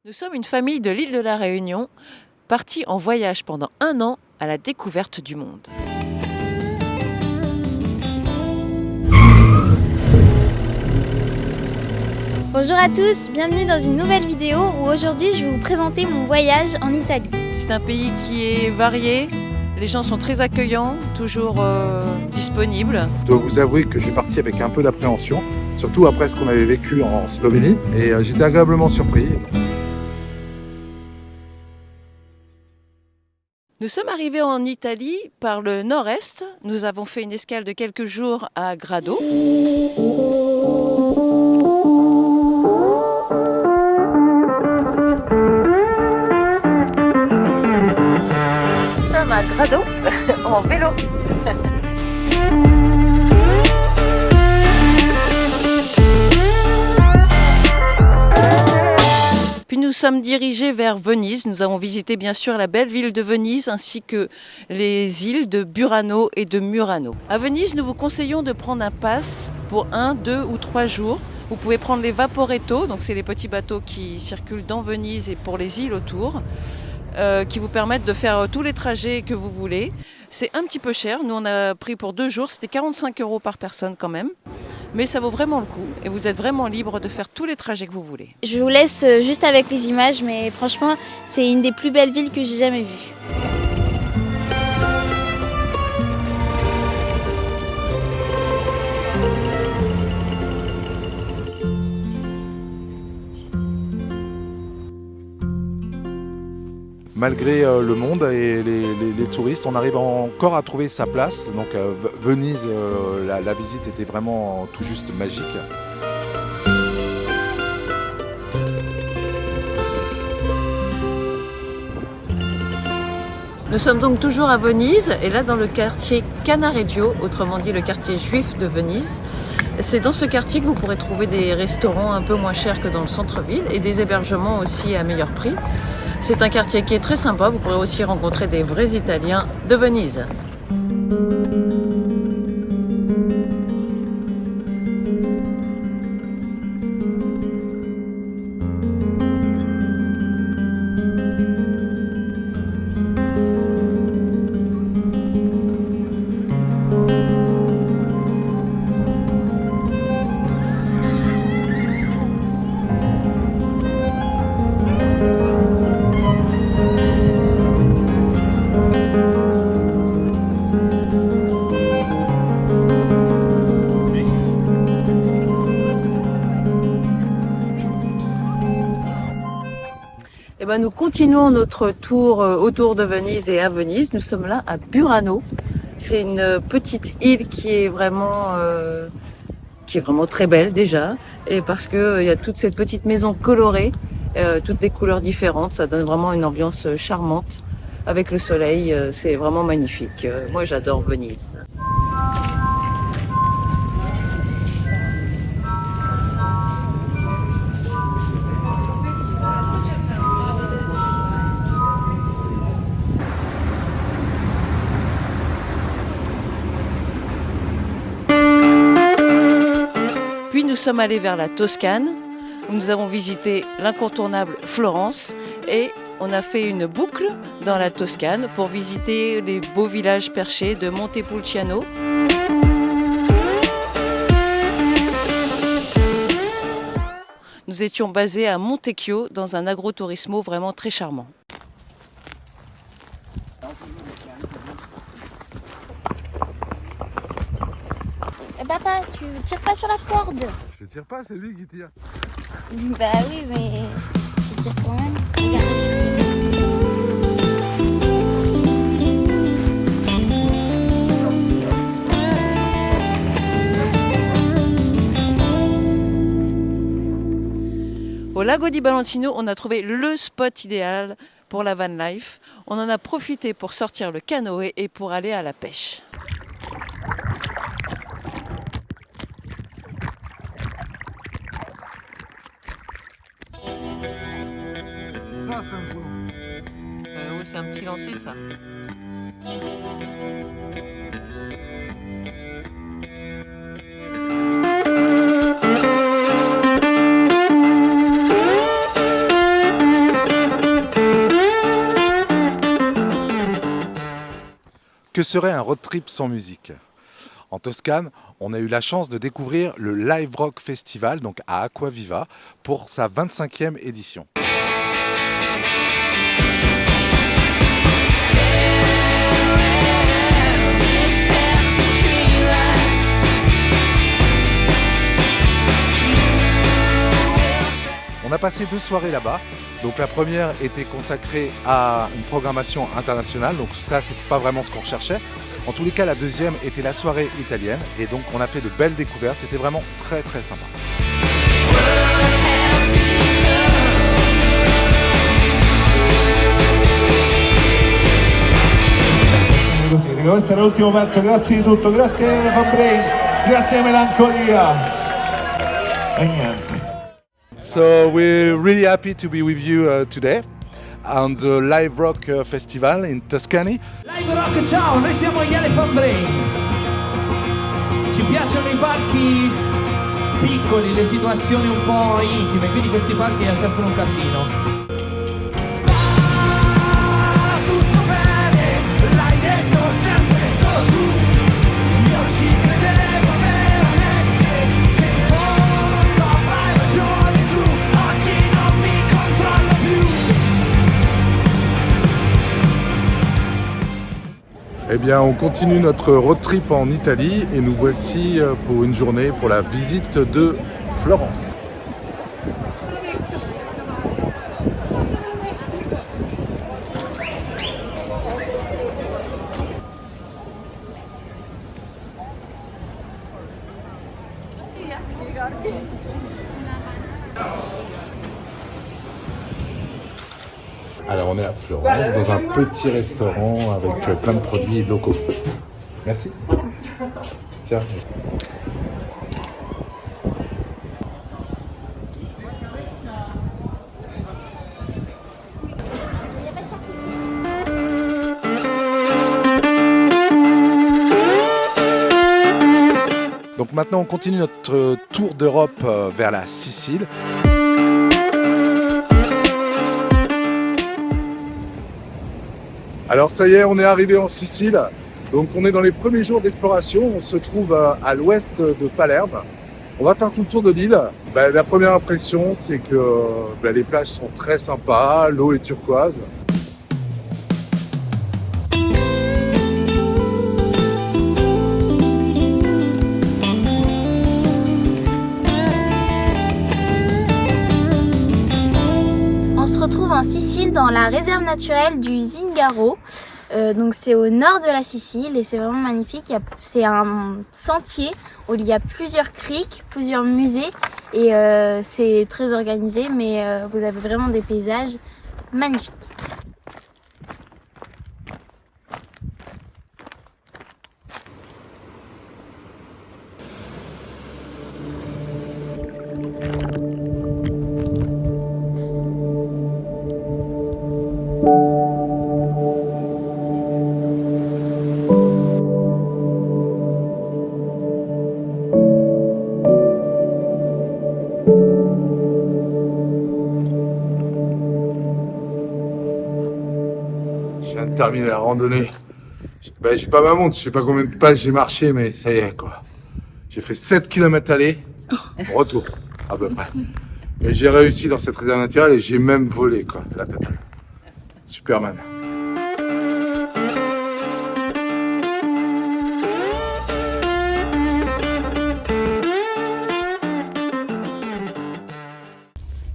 Nous sommes une famille de l'île de la Réunion, partie en voyage pendant 1 an à la découverte du monde. Bonjour à tous, bienvenue dans une nouvelle vidéo où aujourd'hui je vais vous présenter mon voyage en Italie. C'est un pays qui est varié, les gens sont très accueillants, toujours disponibles. Je dois vous avouer que je suis parti avec un peu d'appréhension, surtout après ce qu'on avait vécu en Slovénie, et j'étais agréablement surpris. Nous sommes arrivés en Italie par le nord-est. Nous avons fait une escale de quelques jours à Grado. Nous sommes à Grado en vélo. Puis nous sommes dirigés vers Venise. Nous avons visité bien sûr la belle ville de Venise ainsi que les îles de Burano et de Murano. À Venise, nous vous conseillons de prendre un pass pour 1, 2 ou 3 jours. Vous pouvez prendre les Vaporetto, donc c'est les petits bateaux qui circulent dans Venise et pour les îles autour, qui vous permettent de faire tous les trajets que vous voulez. C'est un petit peu cher. Nous on a pris pour 2 jours, c'était 45 € par personne quand même. Mais ça vaut vraiment le coup et vous êtes vraiment libre de faire tous les trajets que vous voulez. Je vous laisse juste avec les images, mais franchement, c'est une des plus belles villes que j'ai jamais vues. Malgré le monde et les touristes, on arrive encore à trouver sa place. Donc Venise, la visite était vraiment tout juste magique. Nous sommes donc toujours à Venise et là dans le quartier Cannaregio, autrement dit le quartier juif de Venise. C'est dans ce quartier que vous pourrez trouver des restaurants un peu moins chers que dans le centre-ville et des hébergements aussi à meilleur prix. C'est un quartier qui est très sympa, vous pourrez aussi rencontrer des vrais Italiens de Venise. Nous continuons notre tour autour de Venise et à Venise. Nous sommes là à Burano. C'est une petite île qui est vraiment très belle déjà. Et parce qu'il y a toute cette petite maison colorée, toutes des couleurs différentes. Ça donne vraiment une ambiance charmante. Avec le soleil, c'est vraiment magnifique. Moi j'adore Venise. Puis nous sommes allés vers la Toscane, où nous avons visité l'incontournable Florence et on a fait une boucle dans la Toscane pour visiter les beaux villages perchés de Montepulciano. Nous étions basés à Montecchio dans un agrotourismo vraiment très charmant. Papa, tu tires pas sur la corde. Je tire pas, c'est lui qui tire. Bah oui, mais je tire quand même. Regarde. Au Lago di Valentino, on a trouvé le spot idéal pour la van life. On en a profité pour sortir le canoë et pour aller à la pêche. Ça, c'est un gros lancer. Oui, c'est un petit lancer ça. Que serait un road trip sans musique? En Toscane, on a eu la chance de découvrir le Live Rock Festival, donc à Acquaviva, pour sa 25e édition. On a passé 2 soirées là-bas. Donc la première était consacrée à une programmation internationale, donc ça c'est pas vraiment ce qu'on recherchait. En tous les cas, la deuxième était la soirée italienne et donc on a fait de belles découvertes, c'était vraiment très très sympa. Questo era l'ultimo pezzo, grazie di tutto, grazie Fan Brain, grazie Melancolia e niente. So we're really happy to be with you today on the Live Rock Festival in Tuscany. Live Rock, ciao, noi siamo gli Elephant Brain. Ci piacciono i palchi piccoli, le situazioni un po' intime, quindi questi palchi è sempre un casino. Tutto bene, l'hai detto sempre solo tu. Io ci credevo veramente che in fondo avrai ragione tu. Oggi non mi controllo più. Eh bien, on continue notre road trip en Italie et nous voici pour une journée pour la visite de Florence. Alors on est à Florence dans un petit restaurant avec plein de produits locaux. Merci. Tiens. Donc maintenant on continue notre tour d'Europe vers la Sicile. Alors ça y est, on est arrivé en Sicile. Donc on est dans les premiers jours d'exploration. On se trouve à l'ouest de Palerme. On va faire tout le tour de l'île. La première impression, c'est que les plages sont très sympas, l'eau est turquoise. On se retrouve en Sicile dans la réserve naturelle du Zingaro. Donc c'est au nord de la Sicile et c'est vraiment magnifique. C'est un sentier où il y a plusieurs criques, plusieurs musées et c'est très organisé, mais vous avez vraiment des paysages magnifiques. Je viens de terminer la randonnée. J'ai pas ma montre, je sais pas combien de pas j'ai marché, mais ça y est quoi. J'ai fait 7 km aller, retour, à peu près. Et j'ai réussi dans cette réserve naturelle et j'ai même volé quoi, la totale. Superman.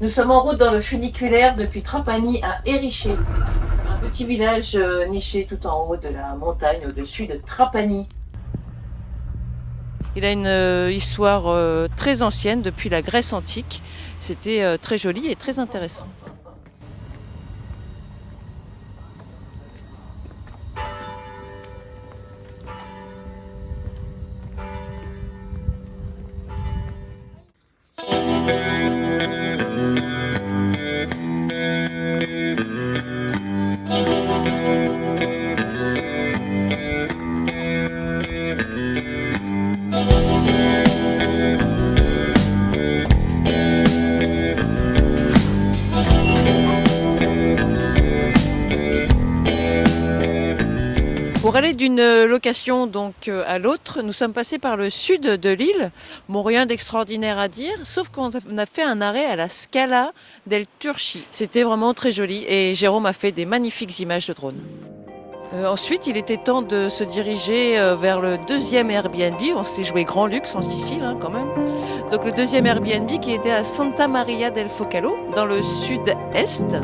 Nous sommes en route dans le funiculaire depuis Trapani à Erice, un petit village niché tout en haut de la montagne au-dessus de Trapani. Il a une histoire très ancienne depuis la Grèce antique. C'était très joli et très intéressant. Pour aller d'une location donc à l'autre, nous sommes passés par le sud de l'île. Bon, rien d'extraordinaire à dire, sauf qu'on a fait un arrêt à la Scala del Turchi. C'était vraiment très joli et Jérôme a fait des magnifiques images de drone. Ensuite, il était temps de se diriger vers le deuxième Airbnb. On s'est joué grand luxe en Sicile quand même. Donc le deuxième Airbnb qui était à Santa Maria del Focalo, dans le sud-est.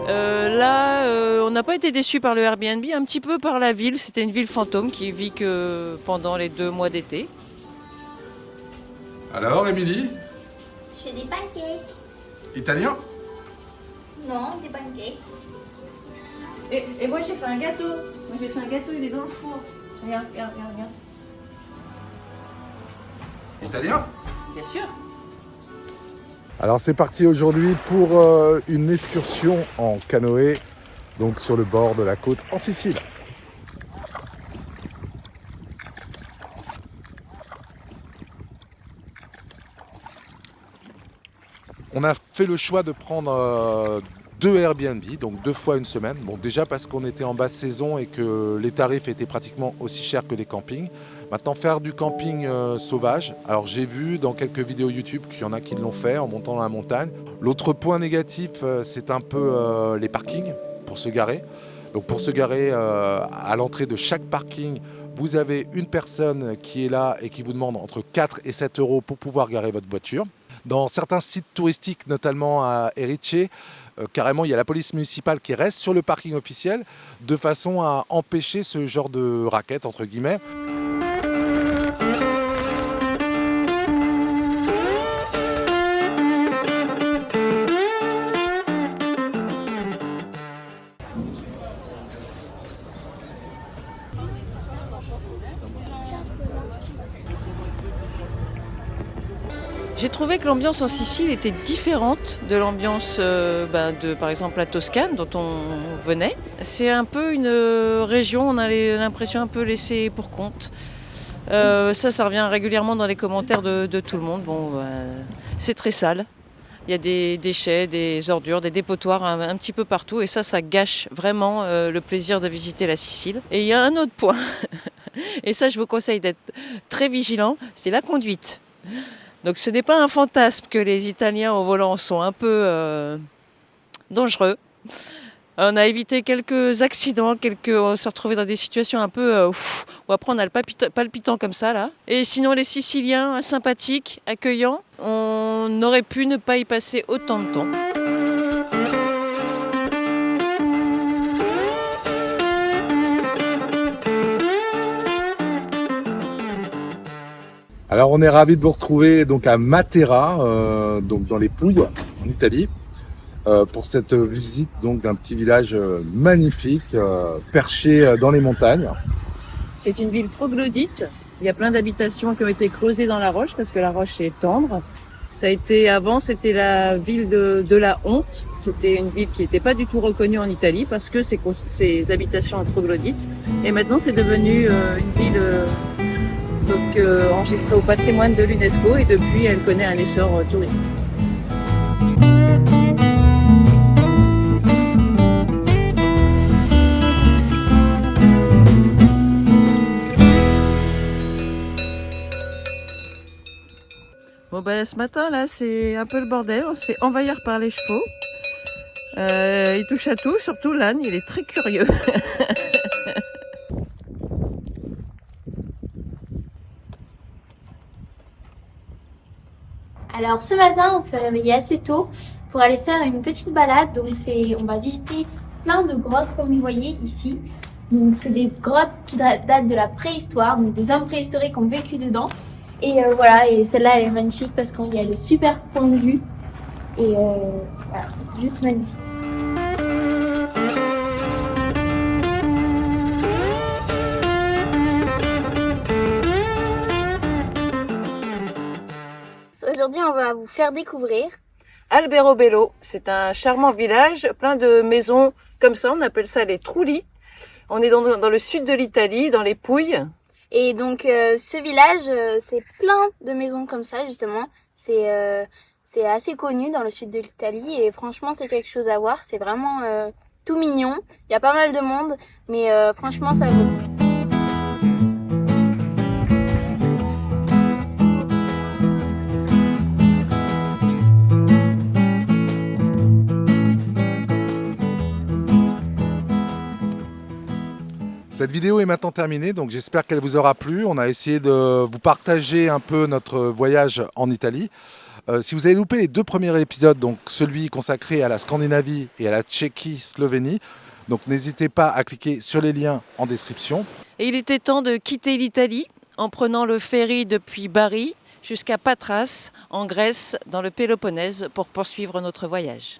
On n'a pas été déçus par le Airbnb, un petit peu par la ville. C'était une ville fantôme qui vit que pendant les 2 mois d'été. Alors, Émilie, Je fais des pancakes. italien? Non, des pancakes. Et moi j'ai fait un gâteau. Il est dans le four. Regarde. Italien? Bien sûr. Alors c'est parti aujourd'hui pour une excursion en canoë, donc sur le bord de la côte en Sicile. On a fait le choix de prendre 2 Airbnb, donc 2 fois une semaine. Bon, déjà parce qu'on était en basse saison et que les tarifs étaient pratiquement aussi chers que les campings. Maintenant, faire du camping sauvage. Alors j'ai vu dans quelques vidéos YouTube qu'il y en a qui l'ont fait en montant dans la montagne. L'autre point négatif, c'est un peu les parkings pour se garer. Donc pour se garer à l'entrée de chaque parking, vous avez une personne qui est là et qui vous demande entre 4 et 7 euros pour pouvoir garer votre voiture. Dans certains sites touristiques, notamment à Erice, carrément il y a la police municipale qui reste sur le parking officiel de façon à empêcher ce genre de racket entre guillemets. J'ai trouvé que l'ambiance en Sicile était différente de l'ambiance de, par exemple, la Toscane, dont on venait. C'est un peu une région, on a l'impression un peu laissée pour compte. Ça revient régulièrement dans les commentaires de tout le monde. Bon, c'est très sale. Il y a des déchets, des ordures, des dépotoirs un petit peu partout. Et ça gâche vraiment le plaisir de visiter la Sicile. Et il y a un autre point, et ça je vous conseille d'être très vigilant, c'est la conduite. Donc ce n'est pas un fantasme que les Italiens au volant sont un peu dangereux. On a évité quelques accidents, on s'est retrouvé dans des situations un peu où après on a le palpitant comme ça là. Et sinon les Siciliens sympathiques, accueillants, on aurait pu ne pas y passer autant de temps. Alors on est ravis de vous retrouver donc à Matera, donc dans les Pouilles, en Italie, pour cette visite donc d'un petit village magnifique, perché dans les montagnes. C'est une ville troglodyte. Il y a plein d'habitations qui ont été creusées dans la roche parce que la roche est tendre. Avant, c'était la ville de la honte. C'était une ville qui n'était pas du tout reconnue en Italie parce que ces habitations troglodytes. Et maintenant, c'est devenu une ville enregistrée au patrimoine de l'UNESCO et depuis, elle connaît un essor touristique. Bon ce matin là c'est un peu le bordel, on se fait envahir par les chevaux. Il touche à tout, surtout l'âne, il est très curieux. Alors ce matin, on s'est réveillé assez tôt pour aller faire une petite balade. Donc on va visiter plein de grottes comme vous voyez ici. Donc c'est des grottes qui datent de la préhistoire, donc des hommes préhistoriques ont vécu dedans. Et voilà, et celle-là elle est magnifique parce qu'il y a le super point de vue. Et voilà, c'est juste magnifique. Aujourd'hui, on va vous faire découvrir Alberobello, c'est un charmant village, plein de maisons comme ça, on appelle ça les trulli. On est dans le sud de l'Italie, dans les Pouilles. Et donc ce village, c'est plein de maisons comme ça justement. C'est assez connu dans le sud de l'Italie et franchement c'est quelque chose à voir. C'est vraiment tout mignon. Il y a pas mal de monde, mais franchement, ça vaut le coup. Cette vidéo est maintenant terminée, donc j'espère qu'elle vous aura plu. On a essayé de vous partager un peu notre voyage en Italie. Si vous avez loupé les 2 premiers épisodes, donc celui consacré à la Scandinavie et à la Tchéquie-Slovénie, donc n'hésitez pas à cliquer sur les liens en description. Et il était temps de quitter l'Italie en prenant le ferry depuis Bari jusqu'à Patras, en Grèce, dans le Péloponnèse, pour poursuivre notre voyage.